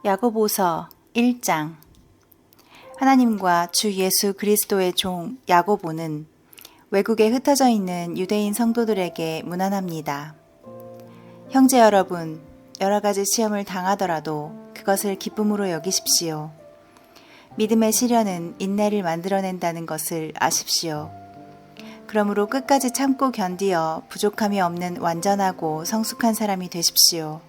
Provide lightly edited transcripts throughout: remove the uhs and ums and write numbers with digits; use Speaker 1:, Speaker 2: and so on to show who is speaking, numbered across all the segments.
Speaker 1: 야고보서 1장. 하나님과 주 예수 그리스도의 종 야고보는 외국에 흩어져 있는 유대인 성도들에게 문안합니다. 형제 여러분, 여러 가지 시험을 당하더라도 그것을 기쁨으로 여기십시오. 믿음의 시련은 인내를 만들어낸다는 것을 아십시오. 그러므로 끝까지 참고 견디어 부족함이 없는 완전하고 성숙한 사람이 되십시오.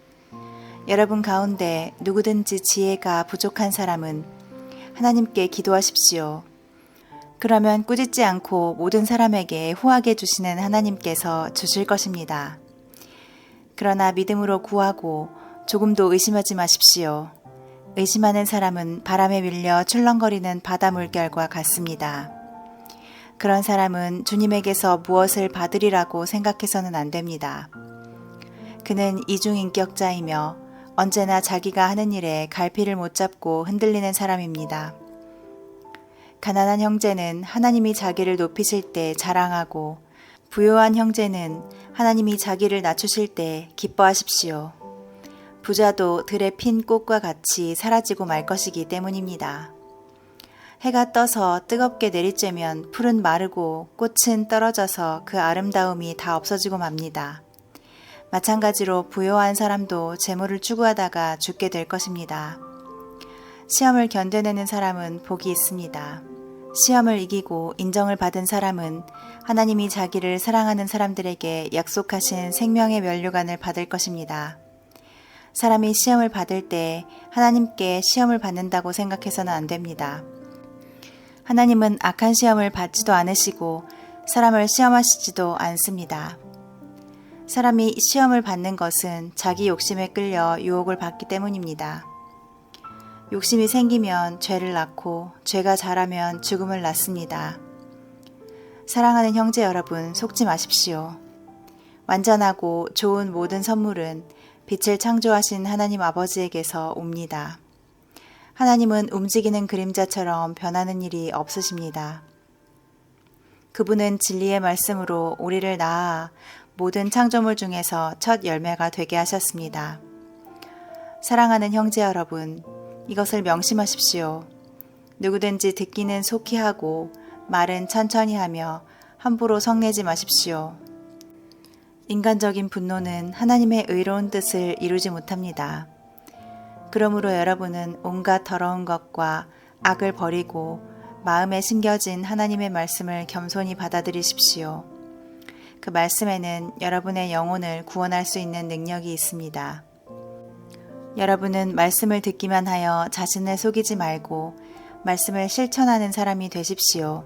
Speaker 1: 여러분 가운데 누구든지 지혜가 부족한 사람은 하나님께 기도하십시오. 그러면 꾸짖지 않고 모든 사람에게 후하게 주시는 하나님께서 주실 것입니다. 그러나 믿음으로 구하고 조금도 의심하지 마십시오. 의심하는 사람은 바람에 밀려 출렁거리는 바다 물결과 같습니다. 그런 사람은 주님에게서 무엇을 받으리라고 생각해서는 안 됩니다. 그는 이중인격자이며 언제나 자기가 하는 일에 갈피를 못 잡고 흔들리는 사람입니다. 가난한 형제는 하나님이 자기를 높이실 때 자랑하고 부요한 형제는 하나님이 자기를 낮추실 때 기뻐하십시오. 부자도 들에 핀 꽃과 같이 사라지고 말 것이기 때문입니다. 해가 떠서 뜨겁게 내리쬐면 풀은 마르고 꽃은 떨어져서 그 아름다움이 다 없어지고 맙니다. 마찬가지로 부요한 사람도 재물을 추구하다가 죽게 될 것입니다. 시험을 견뎌내는 사람은 복이 있습니다. 시험을 이기고 인정을 받은 사람은 하나님이 자기를 사랑하는 사람들에게 약속하신 생명의 면류관을 받을 것입니다. 사람이 시험을 받을 때 하나님께 시험을 받는다고 생각해서는 안 됩니다. 하나님은 악한 시험을 받지도 않으시고 사람을 시험하시지도 않습니다. 사람이 시험을 받는 것은 자기 욕심에 끌려 유혹을 받기 때문입니다. 욕심이 생기면 죄를 낳고 죄가 자라면 죽음을 낳습니다. 사랑하는 형제 여러분, 속지 마십시오. 완전하고 좋은 모든 선물은 빛을 창조하신 하나님 아버지에게서 옵니다. 하나님은 움직이는 그림자처럼 변하는 일이 없으십니다. 그분은 진리의 말씀으로 우리를 낳아 모든 창조물 중에서 첫 열매가 되게 하셨습니다. 사랑하는 형제 여러분, 이것을 명심하십시오. 누구든지 듣기는 속히 하고 말은 천천히 하며 함부로 성내지 마십시오. 인간적인 분노는 하나님의 의로운 뜻을 이루지 못합니다. 그러므로 여러분은 온갖 더러운 것과 악을 버리고 마음에 심겨진 하나님의 말씀을 겸손히 받아들이십시오. 그 말씀에는 여러분의 영혼을 구원할 수 있는 능력이 있습니다. 여러분은 말씀을 듣기만 하여 자신을 속이지 말고 말씀을 실천하는 사람이 되십시오.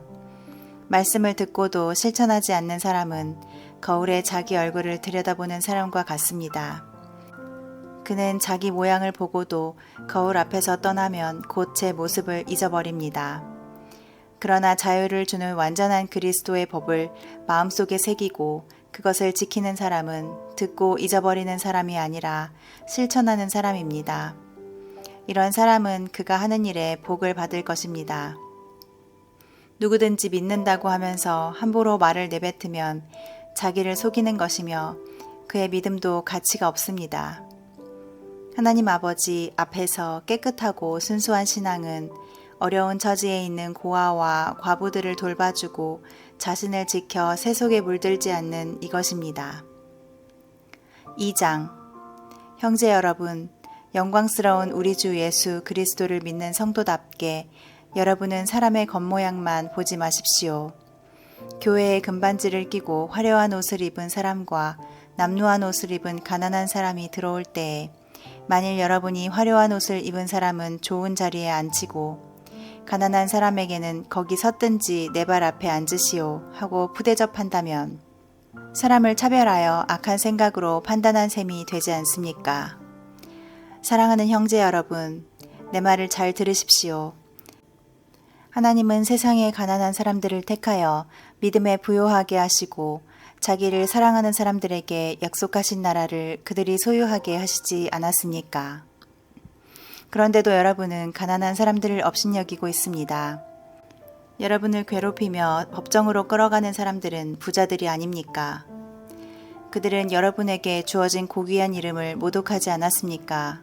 Speaker 1: 말씀을 듣고도 실천하지 않는 사람은 거울에 자기 얼굴을 들여다보는 사람과 같습니다. 그는 자기 모양을 보고도 거울 앞에서 떠나면 곧 제 모습을 잊어버립니다. 그러나 자유를 주는 완전한 그리스도의 법을 마음속에 새기고 그것을 지키는 사람은 듣고 잊어버리는 사람이 아니라 실천하는 사람입니다. 이런 사람은 그가 하는 일에 복을 받을 것입니다. 누구든지 믿는다고 하면서 함부로 말을 내뱉으면 자기를 속이는 것이며 그의 믿음도 가치가 없습니다. 하나님 아버지 앞에서 깨끗하고 순수한 신앙은 어려운 처지에 있는 고아와 과부들을 돌봐주고 자신을 지켜 세속에 물들지 않는 이것입니다. 2장. 형제 여러분, 영광스러운 우리 주 예수 그리스도를 믿는 성도답게 여러분은 사람의 겉모양만 보지 마십시오. 교회에 금반지를 끼고 화려한 옷을 입은 사람과 남루한 옷을 입은 가난한 사람이 들어올 때에 만일 여러분이 화려한 옷을 입은 사람은 좋은 자리에 앉히고 가난한 사람에게는 거기 섰든지 내 발 앞에 앉으시오 하고 푸대접한다면 사람을 차별하여 악한 생각으로 판단한 셈이 되지 않습니까? 사랑하는 형제 여러분, 내 말을 잘 들으십시오. 하나님은 세상의 가난한 사람들을 택하여 믿음에 부요하게 하시고 자기를 사랑하는 사람들에게 약속하신 나라를 그들이 소유하게 하시지 않았습니까? 그런데도 여러분은 가난한 사람들을 업신여기고 있습니다. 여러분을 괴롭히며 법정으로 끌어가는 사람들은 부자들이 아닙니까? 그들은 여러분에게 주어진 고귀한 이름을 모독하지 않았습니까?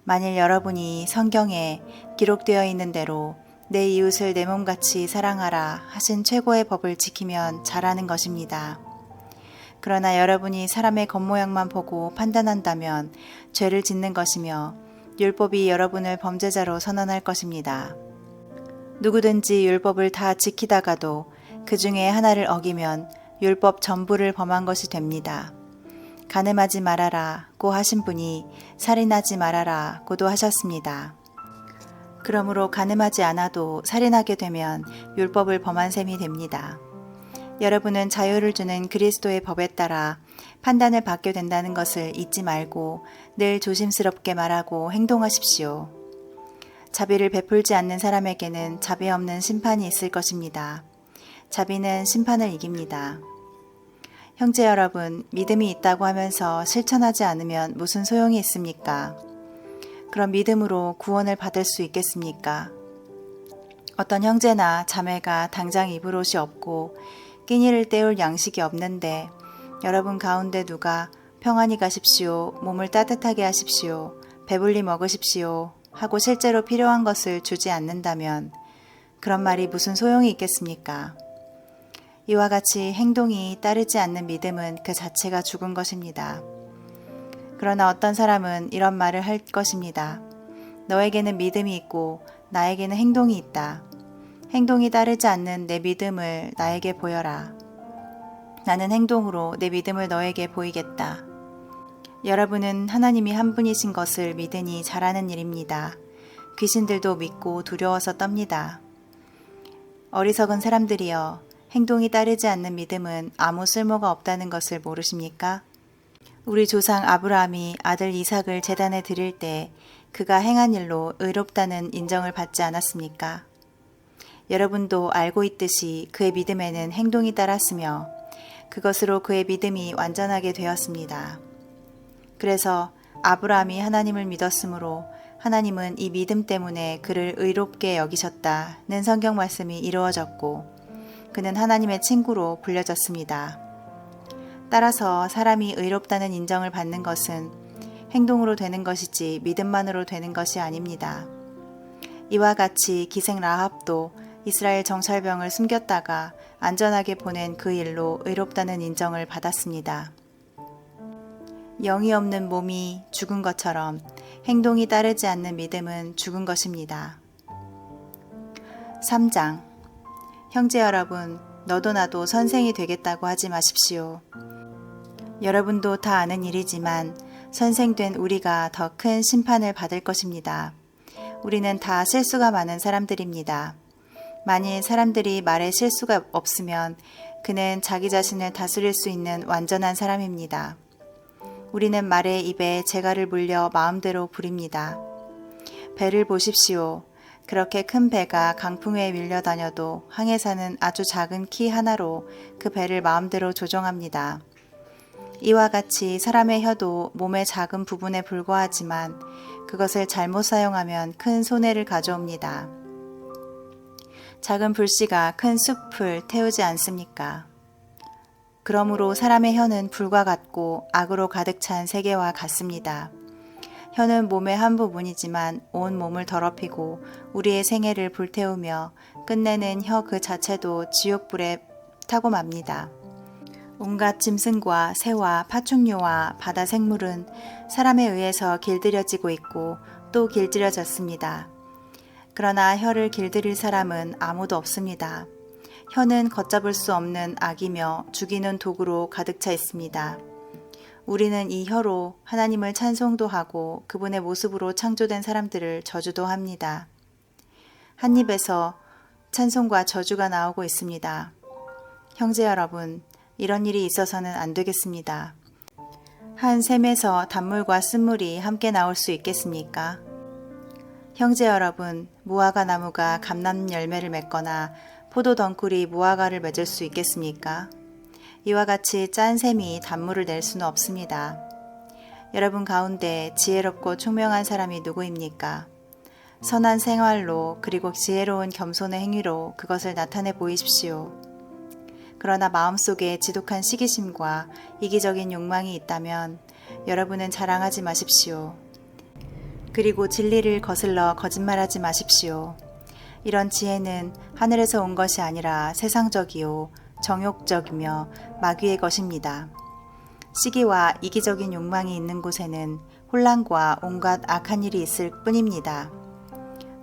Speaker 1: 만일 여러분이 성경에 기록되어 있는 대로 내 이웃을 내 몸같이 사랑하라 하신 최고의 법을 지키면 잘하는 것입니다. 그러나 여러분이 사람의 겉모양만 보고 판단한다면 죄를 짓는 것이며 율법이 여러분을 범죄자로 선언할 것입니다. 누구든지 율법을 다 지키다가도 그 중에 하나를 어기면 율법 전부를 범한 것이 됩니다. 간음하지 말아라고 하신 분이 살인하지 말아라고도 하셨습니다. 그러므로 간음하지 않아도 살인하게 되면 율법을 범한 셈이 됩니다. 여러분은 자유를 주는 그리스도의 법에 따라 판단을 받게 된다는 것을 잊지 말고 늘 조심스럽게 말하고 행동하십시오. 자비를 베풀지 않는 사람에게는 자비 없는 심판이 있을 것입니다. 자비는 심판을 이깁니다. 형제 여러분, 믿음이 있다고 하면서 실천하지 않으면 무슨 소용이 있습니까? 그럼 믿음으로 구원을 받을 수 있겠습니까? 어떤 형제나 자매가 당장 입을 옷이 없고 끼니를 때울 양식이 없는데 여러분 가운데 누가 평안히 가십시오, 몸을 따뜻하게 하십시오, 배불리 먹으십시오 하고 실제로 필요한 것을 주지 않는다면 그런 말이 무슨 소용이 있겠습니까? 이와 같이 행동이 따르지 않는 믿음은 그 자체가 죽은 것입니다. 그러나 어떤 사람은 이런 말을 할 것입니다. 너에게는 믿음이 있고 나에게는 행동이 있다. 행동이 따르지 않는 내 믿음을 나에게 보여라. 나는 행동으로 내 믿음을 너에게 보이겠다. 여러분은 하나님이 한 분이신 것을 믿으니 잘하는 일입니다. 귀신들도 믿고 두려워서 떱니다. 어리석은 사람들이여, 행동이 따르지 않는 믿음은 아무 쓸모가 없다는 것을 모르십니까? 우리 조상 아브라함이 아들 이삭을 제단에 드릴 때 그가 행한 일로 의롭다는 인정을 받지 않았습니까? 여러분도 알고 있듯이 그의 믿음에는 행동이 따랐으며 그것으로 그의 믿음이 완전하게 되었습니다. 그래서 아브라함이 하나님을 믿었으므로 하나님은 이 믿음 때문에 그를 의롭게 여기셨다는 성경 말씀이 이루어졌고 그는 하나님의 친구로 불려졌습니다. 따라서 사람이 의롭다는 인정을 받는 것은 행동으로 되는 것이지 믿음만으로 되는 것이 아닙니다. 이와 같이 기생 라합도 이스라엘 정찰병을 숨겼다가 안전하게 보낸 그 일로 의롭다는 인정을 받았습니다. 영이 없는 몸이 죽은 것처럼 행동이 따르지 않는 믿음은 죽은 것입니다. 3장. 형제 여러분, 너도 나도 선생이 되겠다고 하지 마십시오. 여러분도 다 아는 일이지만 선생된 우리가 더 큰 심판을 받을 것입니다. 우리는 다 실수가 많은 사람들입니다. 만일 사람들이 말에 실수가 없으면 그는 자기 자신을 다스릴 수 있는 완전한 사람입니다. 우리는 말에 입에 재갈을 물려 마음대로 부립니다. 배를 보십시오. 그렇게 큰 배가 강풍에 밀려다녀도 항해사는 아주 작은 키 하나로 그 배를 마음대로 조종합니다. 이와 같이 사람의 혀도 몸의 작은 부분에 불과하지만 그것을 잘못 사용하면 큰 손해를 가져옵니다. 작은 불씨가 큰 숲을 태우지 않습니까? 그러므로 사람의 혀는 불과 같고 악으로 가득 찬 세계와 같습니다. 혀는 몸의 한 부분이지만 온 몸을 더럽히고 우리의 생애를 불태우며 끝내는 혀 그 자체도 지옥불에 타고 맙니다. 온갖 짐승과 새와 파충류와 바다 생물은 사람에 의해서 길들여지고 있고 또 길들여졌습니다. 그러나 혀를 길들일 사람은 아무도 없습니다. 혀는 걷잡을 수 없는 악이며 죽이는 독으로 가득 차 있습니다. 우리는 이 혀로 하나님을 찬송도 하고 그분의 모습으로 창조된 사람들을 저주도 합니다. 한 입에서 찬송과 저주가 나오고 있습니다. 형제 여러분, 이런 일이 있어서는 안 되겠습니다. 한 샘에서 단물과 쓴물이 함께 나올 수 있겠습니까? 형제 여러분, 무화과 나무가 감람 열매를 맺거나 포도 덩굴이 무화과를 맺을 수 있겠습니까? 이와 같이 짠 샘이 단물을 낼 수는 없습니다. 여러분 가운데 지혜롭고 총명한 사람이 누구입니까? 선한 생활로 그리고 지혜로운 겸손의 행위로 그것을 나타내 보이십시오. 그러나 마음속에 지독한 시기심과 이기적인 욕망이 있다면 여러분은 자랑하지 마십시오. 그리고 진리를 거슬러 거짓말하지 마십시오. 이런 지혜는 하늘에서 온 것이 아니라 세상적이요 정욕적이며 마귀의 것입니다. 시기와 이기적인 욕망이 있는 곳에는 혼란과 온갖 악한 일이 있을 뿐입니다.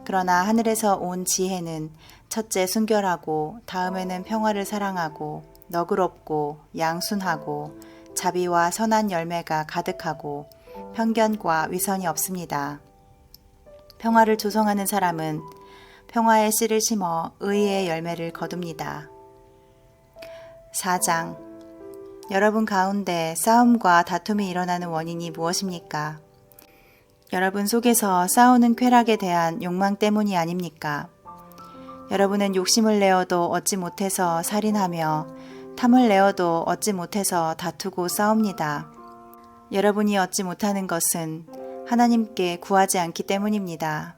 Speaker 1: 그러나 하늘에서 온 지혜는 첫째 순결하고 다음에는 평화를 사랑하고 너그럽고 양순하고 자비와 선한 열매가 가득하고 편견과 위선이 없습니다. 평화를 조성하는 사람은 평화의 씨를 심어 의의 열매를 거둡니다. 4장. 여러분 가운데 싸움과 다툼이 일어나는 원인이 무엇입니까? 여러분 속에서 싸우는 쾌락에 대한 욕망 때문이 아닙니까? 여러분은 욕심을 내어도 얻지 못해서 살인하며 탐을 내어도 얻지 못해서 다투고 싸웁니다. 여러분이 얻지 못하는 것은 하나님께 구하지 않기 때문입니다.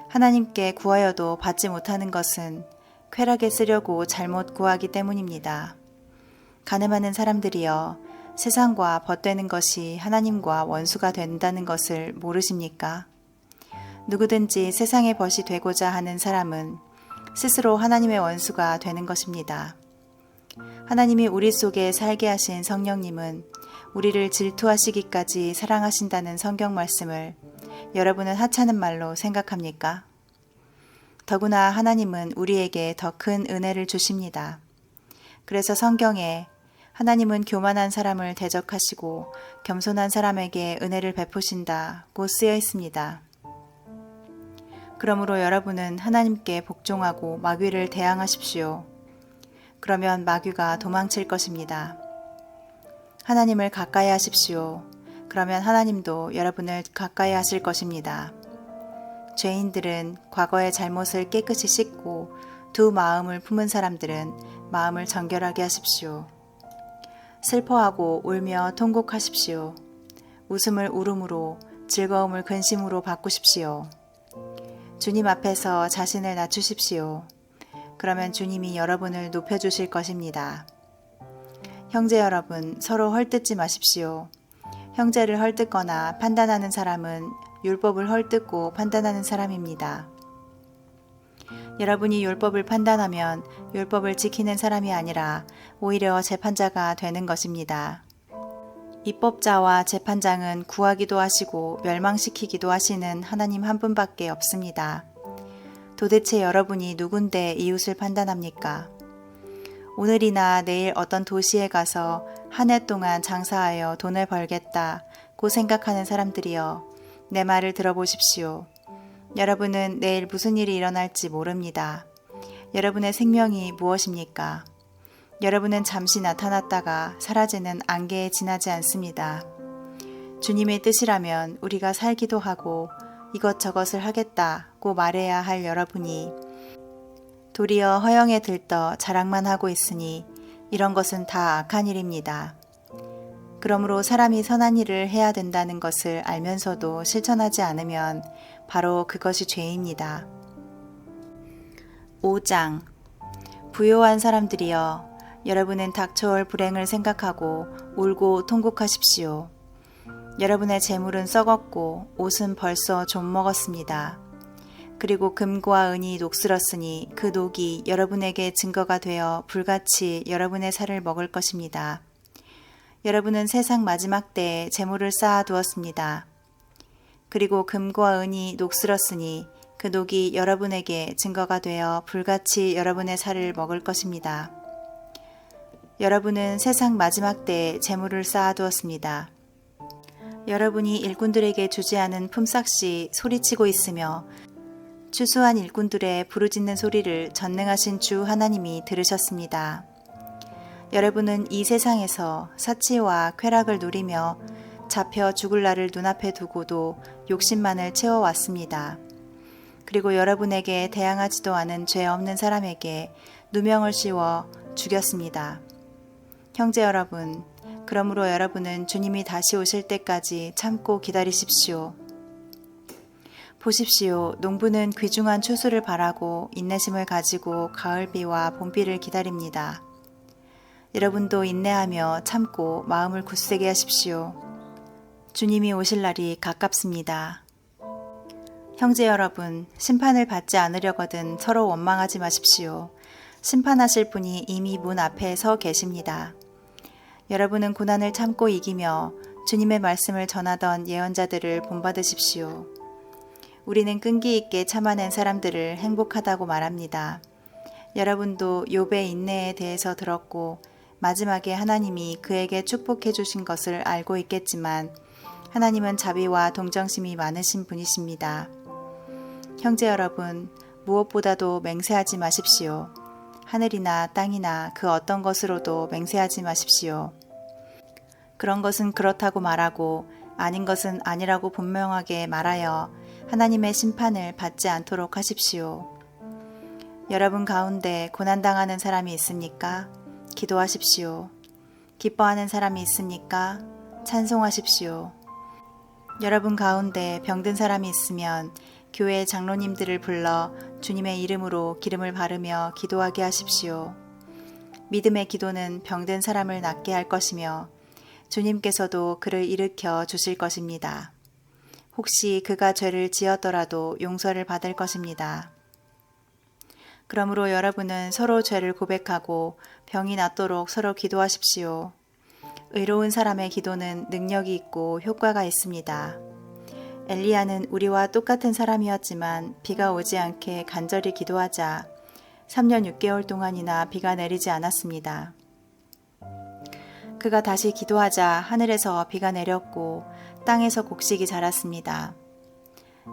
Speaker 1: 하나님께 구하여도 받지 못하는 것은 쾌락에 쓰려고 잘못 구하기 때문입니다. 가늠하는 사람들이여, 세상과 벗되는 것이 하나님과 원수가 된다는 것을 모르십니까? 누구든지 세상의 벗이 되고자 하는 사람은 스스로 하나님의 원수가 되는 것입니다. 하나님이 우리 속에 살게 하신 성령님은 우리를 질투하시기까지 사랑하신다는 성경 말씀을 여러분은 하찮은 말로 생각합니까? 더구나 하나님은 우리에게 더 큰 은혜를 주십니다. 그래서 성경에 하나님은 교만한 사람을 대적하시고 겸손한 사람에게 은혜를 베푸신다고 쓰여 있습니다. 그러므로 여러분은 하나님께 복종하고 마귀를 대항하십시오. 그러면 마귀가 도망칠 것입니다. 하나님을 가까이 하십시오. 그러면 하나님도 여러분을 가까이 하실 것입니다. 죄인들은 과거의 잘못을 깨끗이 씻고 두 마음을 품은 사람들은 마음을 정결하게 하십시오. 슬퍼하고 울며 통곡하십시오. 웃음을 울음으로, 즐거움을 근심으로 바꾸십시오. 주님 앞에서 자신을 낮추십시오. 그러면 주님이 여러분을 높여주실 것입니다. 형제 여러분, 서로 헐뜯지 마십시오. 형제를 헐뜯거나 판단하는 사람은 율법을 헐뜯고 판단하는 사람입니다. 여러분이 율법을 판단하면 율법을 지키는 사람이 아니라 오히려 재판자가 되는 것입니다. 입법자와 재판장은 구하기도 하시고 멸망시키기도 하시는 하나님 한 분밖에 없습니다. 도대체 여러분이 누군데 이웃을 판단합니까? 오늘이나 내일 어떤 도시에 가서 한 해 동안 장사하여 돈을 벌겠다고 생각하는 사람들이여, 내 말을 들어보십시오. 여러분은 내일 무슨 일이 일어날지 모릅니다. 여러분의 생명이 무엇입니까? 여러분은 잠시 나타났다가 사라지는 안개에 지나지 않습니다. 주님의 뜻이라면 우리가 살기도 하고 이것저것을 하겠다고 말해야 할 여러분이 도리어 허영에 들떠 자랑만 하고 있으니 이런 것은 다 악한 일입니다. 그러므로 사람이 선한 일을 해야 된다는 것을 알면서도 실천하지 않으면 바로 그것이 죄입니다. 5장. 부요한 사람들이여, 여러분은 닥쳐올 불행을 생각하고 울고 통곡하십시오. 여러분의 재물은 썩었고 옷은 벌써 좀 먹었습니다. 그리고 금과 은이 녹슬었으니 그 녹이 여러분에게 증거가 되어 불같이 여러분의 살을 먹을 것입니다. 여러분은 세상 마지막 때에 재물을 쌓아두었습니다. 그리고 금과 은이 녹슬었으니 그 녹이 여러분에게 증거가 되어 불같이 여러분의 살을 먹을 것입니다. 여러분은 세상 마지막 때에 재물을 쌓아두었습니다. 여러분이 일꾼들에게 주지 않은 품삯이 소리치고 있으며 추수한 일꾼들의 부르짖는 소리를 전능하신 주 하나님이 들으셨습니다. 여러분은 이 세상에서 사치와 쾌락을 누리며 잡혀 죽을 날을 눈앞에 두고도 욕심만을 채워왔습니다. 그리고 여러분에게 대항하지도 않은 죄 없는 사람에게 누명을 씌워 죽였습니다. 형제 여러분, 그러므로 여러분은 주님이 다시 오실 때까지 참고 기다리십시오. 보십시오. 농부는 귀중한 추수를 바라고 인내심을 가지고 가을비와 봄비를 기다립니다. 여러분도 인내하며 참고 마음을 굳세게 하십시오. 주님이 오실 날이 가깝습니다. 형제 여러분, 심판을 받지 않으려거든 서로 원망하지 마십시오. 심판하실 분이 이미 문 앞에 서 계십니다. 여러분은 고난을 참고 이기며 주님의 말씀을 전하던 예언자들을 본받으십시오. 우리는 끈기 있게 참아낸 사람들을 행복하다고 말합니다. 여러분도 욥의 인내에 대해서 들었고 마지막에 하나님이 그에게 축복해 주신 것을 알고 있겠지만 하나님은 자비와 동정심이 많으신 분이십니다. 형제 여러분, 무엇보다도 맹세하지 마십시오. 하늘이나 땅이나 그 어떤 것으로도 맹세하지 마십시오. 그런 것은 그렇다고 말하고 아닌 것은 아니라고 분명하게 말하여 하나님의 심판을 받지 않도록 하십시오. 여러분 가운데 고난당하는 사람이 있습니까? 기도하십시오. 기뻐하는 사람이 있습니까? 찬송하십시오. 여러분 가운데 병든 사람이 있으면 교회 장로님들을 불러 주님의 이름으로 기름을 바르며 기도하게 하십시오. 믿음의 기도는 병든 사람을 낫게 할 것이며 주님께서도 그를 일으켜 주실 것입니다. 혹시 그가 죄를 지었더라도 용서를 받을 것입니다. 그러므로 여러분은 서로 죄를 고백하고 병이 낫도록 서로 기도하십시오. 의로운 사람의 기도는 능력이 있고 효과가 있습니다. 엘리야는 우리와 똑같은 사람이었지만 비가 오지 않게 간절히 기도하자 3년 6개월 동안이나 비가 내리지 않았습니다. 그가 다시 기도하자 하늘에서 비가 내렸고 땅에서 곡식이 자랐습니다.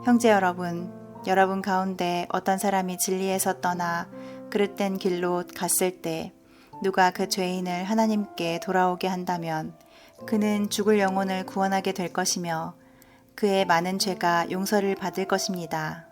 Speaker 1: 형제 여러분, 여러분 가운데 어떤 사람이 진리에서 떠나 그릇된 길로 갔을 때 누가 그 죄인을 하나님께 돌아오게 한다면 그는 죽을 영혼을 구원하게 될 것이며 그의 많은 죄가 용서를 받을 것입니다.